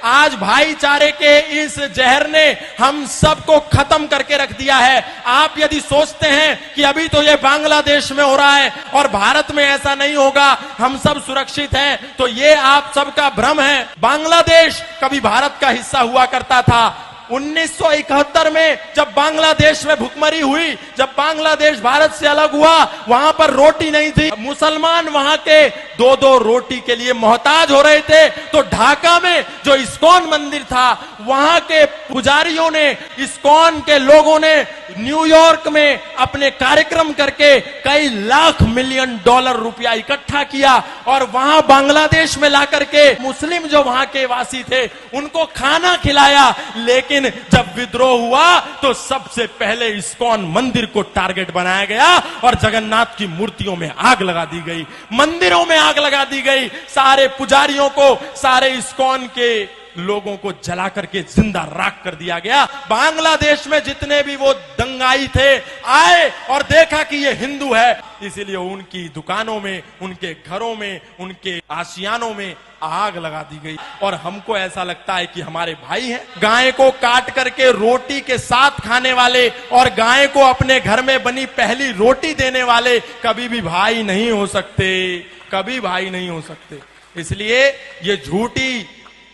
आज भाईचारे के इस जहर ने हम सबको खत्म करके रख दिया है। आप यदि सोचते हैं कि अभी तो ये बांग्लादेश में हो रहा है और भारत में ऐसा नहीं होगा, हम सब सुरक्षित हैं, तो ये आप सबका भ्रम है। बांग्लादेश कभी भारत का हिस्सा हुआ करता था। 1971 में जब बांग्लादेश में भुखमरी हुई, जब बांग्लादेश भारत से अलग हुआ, वहां पर रोटी नहीं थी। मुसलमान वहां के 2-2 रोटी के लिए मोहताज हो रहे थे। तो ढाका में जो इस्कॉन मंदिर था, वहां के पुजारियों ने, इस्कॉन के लोगों ने न्यूयॉर्क में अपने कार्यक्रम करके कई लाख मिलियन डॉलर रुपया इकट्ठा किया और वहां बांग्लादेश में लाकर के मुस्लिम जो वहां के वासी थे उनको खाना खिलाया। लेकिन जब विद्रोह हुआ तो सबसे पहले इस्कॉन मंदिर को टारगेट बनाया गया और जगन्नाथ की मूर्तियों में आग लगा दी गई, मंदिरों में आग लगा दी गई, सारे पुजारियों को, सारे इस्कॉन के लोगों को जला करके जिंदा राख कर दिया गया। बांग्लादेश में जितने भी वो दंगाई थे आए और देखा कि ये हिंदू है, इसीलिए उनकी दुकानों में, उनके घरों में, उनके आशियानों में आग लगा दी गई। और हमको ऐसा लगता है कि हमारे भाई हैं। गाय को काट करके रोटी के साथ खाने वाले और गाय को अपने घर में बनी पहली रोटी देने वाले कभी भी भाई नहीं हो सकते, कभी भाई नहीं हो सकते। इसलिए ये झूठी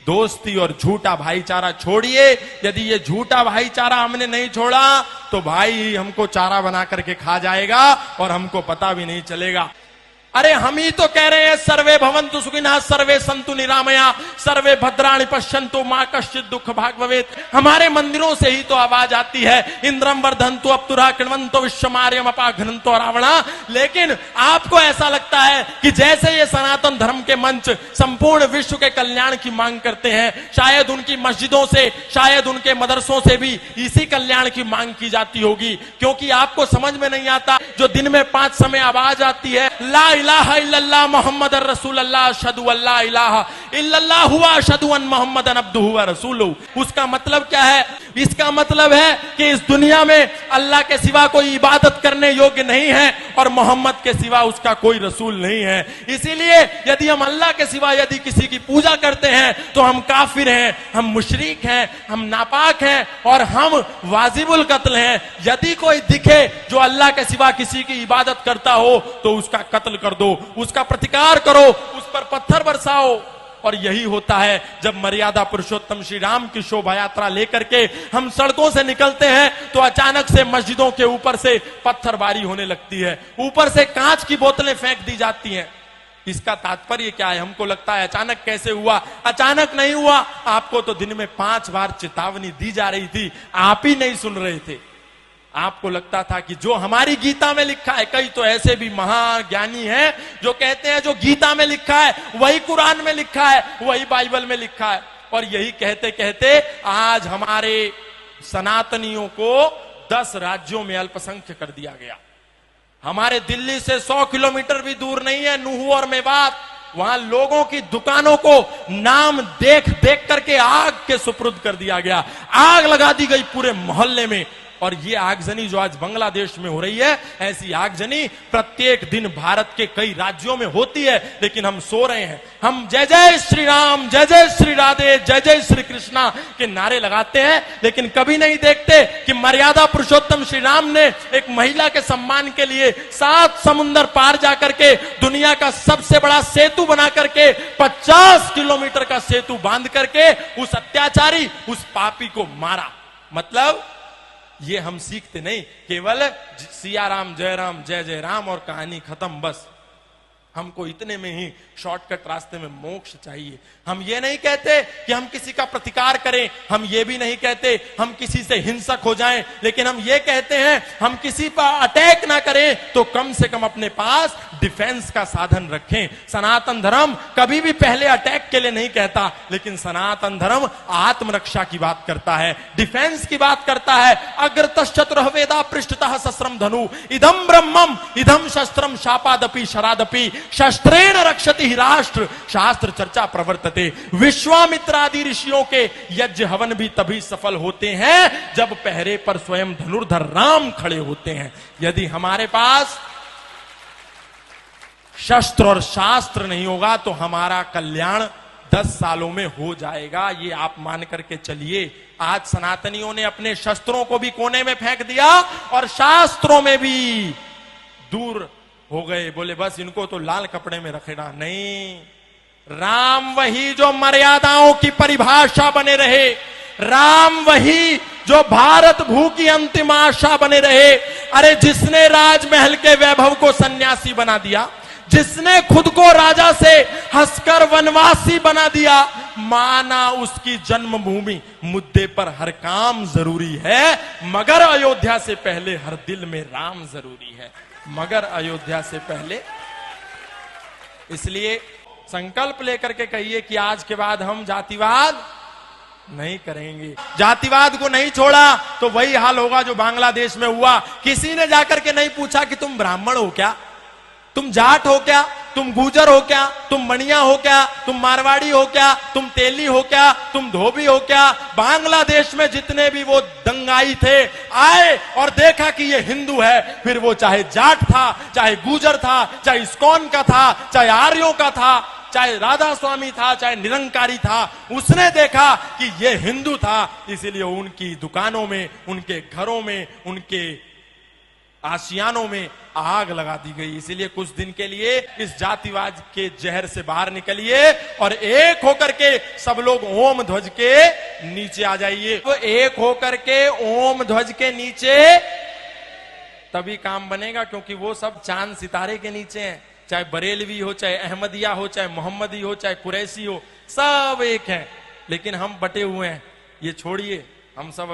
दोस्ती और झूठा भाईचारा छोड़िए। यदि ये झूठा भाईचारा हमने नहीं छोड़ा तो भाई हमको चारा बना करके खा जाएगा और हमको पता भी नहीं चलेगा। अरे हम ही तो कह रहे हैं सर्वे भवन्तु सुखिनः, सर्वे सन्तु निरामया, सर्वे भद्राणि पश्यन्तु मा कश्चित् दुःख भाग् भवेत्। हमारे मंदिरों से ही तो आवाज आती है, इंद्रम वर्धन्तु अप्तुरा कृण्वन्तो विश्वमार्यम अपाघ्नन्तो रावणा। लेकिन आपको ऐसा लगता है कि जैसे ये सनातन धर्म के मंच संपूर्ण विश्व के कल्याण की मांग करते हैं, शायद उनकी मस्जिदों से, शायद उनके मदरसों से भी इसी कल्याण की मांग की जाती होगी। क्योंकि आपको समझ में नहीं आता, जो दिन में 5 समय आवाज आती है, ला इलाहा इल्लल्लाह मोहम्मद रसूलुल्लाह अशहदु अल्ला इलाहा इल्लल्लाह हुवा अशहदु अन मोहम्मदन अब्दुहु व रसूलुहु। उसका मतलब क्या है? इसका मतलब है कि इस दुनिया में अल्लाह के सिवा कोई इबादत करने योग्य नहीं है और मोहम्मद के सिवा उसका कोई रसूल नहीं है। इसीलिए यदि हम अल्लाह के सिवा यदि किसी की पूजा करते हैं तो हम काफिर हैं, हम मुशरिक हैं, हम नापाक हैं और हम वाजिबुल कत्ल हैं। यदि कोई दिखे जो अल्लाह के सिवा किसी की इबादत करता हो तो उसका कत्ल कर दो, उसका प्रतिकार करो, उस पर पत्थर बरसाओ। और यही होता है जब मर्यादा पुरुषोत्तम श्री राम की शोभा यात्रा लेकर के हम सड़कों से निकलते हैं तो अचानक से मस्जिदों के ऊपर से पत्थरबारी होने लगती है, ऊपर से कांच की बोतलें फेंक दी जाती हैं। इसका तात्पर्य क्या है? हमको लगता है अचानक कैसे हुआ? अचानक नहीं हुआ, आपको तो दिन में 5 बार चेतावनी दी जा रही थी, आप ही नहीं सुन रहे थे। आपको लगता था कि जो हमारी गीता में लिखा है, कई तो ऐसे भी महाज्ञानी हैं जो कहते हैं जो गीता में लिखा है वही कुरान में लिखा है, वही बाइबल में लिखा है। और यही कहते कहते आज हमारे सनातनियों को 10 राज्यों में अल्पसंख्य कर दिया गया। हमारे दिल्ली से 100 किलोमीटर भी दूर नहीं है नूह और मेवात, वहां लोगों की दुकानों को नाम देख देख करके आग के सुपुर्द कर दिया गया, आग लगा दी गई पूरे मोहल्ले में। और ये आगजनी जो आज बांग्लादेश में हो रही है, ऐसी आगजनी प्रत्येक दिन भारत के कई राज्यों में होती है, लेकिन हम सो रहे हैं। हम जय जय श्री राम, जय जय श्री राधे, जय जय श्री कृष्णा के नारे लगाते हैं, लेकिन कभी नहीं देखते कि मर्यादा पुरुषोत्तम श्री राम ने एक महिला के सम्मान के लिए 7 समुंदर पार जाकर के दुनिया का सबसे बड़ा सेतु बना करके 50 किलोमीटर का सेतु बांध करके उस अत्याचारी, उस पापी को मारा। मतलब ये हम सीखते नहीं, केवल सिया राम जय राम जय जय राम और कहानी खत्म, बस। हमको इतने में ही शॉर्टकट रास्ते में मोक्ष चाहिए। हम ये नहीं कहते कि हम किसी का प्रतिकार करें, हम ये भी नहीं कहते हम किसी से हिंसक हो जाएं, लेकिन हम ये कहते हैं हम किसी पर अटैक ना करें तो कम से कम अपने पास डिफेंस का साधन रखें। सनातन धर्म कभी भी पहले अटैक के लिए नहीं कहता, लेकिन सनातन धर्म आत्मरक्षा की बात करता है, डिफेंस की बात करता है। अग्रतश्चतुरः वेदा पृष्ठतः सस्त्रम धनु इदम ब्रह्मम इदम शस्त्रम शापादपि शरादपि शस्त्रेण रक्षति ही राष्ट्र शास्त्र चर्चा प्रवर्तते। विश्वामित्रादि ऋषियों के यज्ञ हवन भी तभी सफल होते हैं जब पहरे पर स्वयं धनुर्धर राम खड़े होते हैं। यदि हमारे पास शस्त्र और शास्त्र नहीं होगा तो हमारा कल्याण 10 सालों में हो जाएगा, ये आप मान करके चलिए। आज सनातनियों ने अपने शस्त्रों को भी कोने में फेंक दिया और शास्त्रों में भी दूर हो गए, बोले बस इनको तो लाल कपड़े में रखेना। नहीं, राम वही जो मर्यादाओं की परिभाषा बने रहे, राम वही जो भारत भू की अंतिम आशा बने रहे। अरे जिसने राजमहल के वैभव को सन्यासी बना दिया, जिसने खुद को राजा से हंसकर वनवासी बना दिया, माना उसकी जन्मभूमि मुद्दे पर हर काम जरूरी है, मगर अयोध्या से पहले हर दिल में राम जरूरी है, मगर अयोध्या से पहले। इसलिए संकल्प लेकर के कहिए कि आज के बाद हम जातिवाद नहीं करेंगे। जातिवाद को नहीं छोड़ा तो वही हाल होगा जो बांग्लादेश में हुआ। किसी ने जाकर के नहीं पूछा कि तुम ब्राह्मण हो क्या, तुम जाट हो क्या, तुम गुजर हो क्या, तुम मणिया हो क्या, तुम मारवाड़ी हो क्या, तुम तेली हो क्या, तुम धोबी हो क्या। बांग्लादेश में जितने भी वो दंगाई थे आए और देखा कि ये हिंदू है, फिर वो चाहे जाट था, चाहे गुजर था, चाहे इस्कॉन का था, चाहे आर्यों का था, चाहे राधा स्वामी था, चाहे निरंकारी था, उसने देखा कि ये हिंदू था। इसीलिए उनकी दुकानों में, उनके घरों में, उनके आशियानों में आग लगा दी गई। इसीलिए कुछ दिन के लिए इस जातिवाद के जहर से बाहर निकलिए और एक होकर के सब लोग ओम ध्वज के नीचे आ जाइए। तो एक होकर के ओम ध्वज के नीचे तभी काम बनेगा, क्योंकि वो सब चांद सितारे के नीचे हैं। चाहे बरेलवी हो, चाहे अहमदिया हो, चाहे मोहम्मदी हो, चाहे कुरैशी हो, सब एक हैं, लेकिन हम बटे हुए हैं। ये छोड़िए, हम सब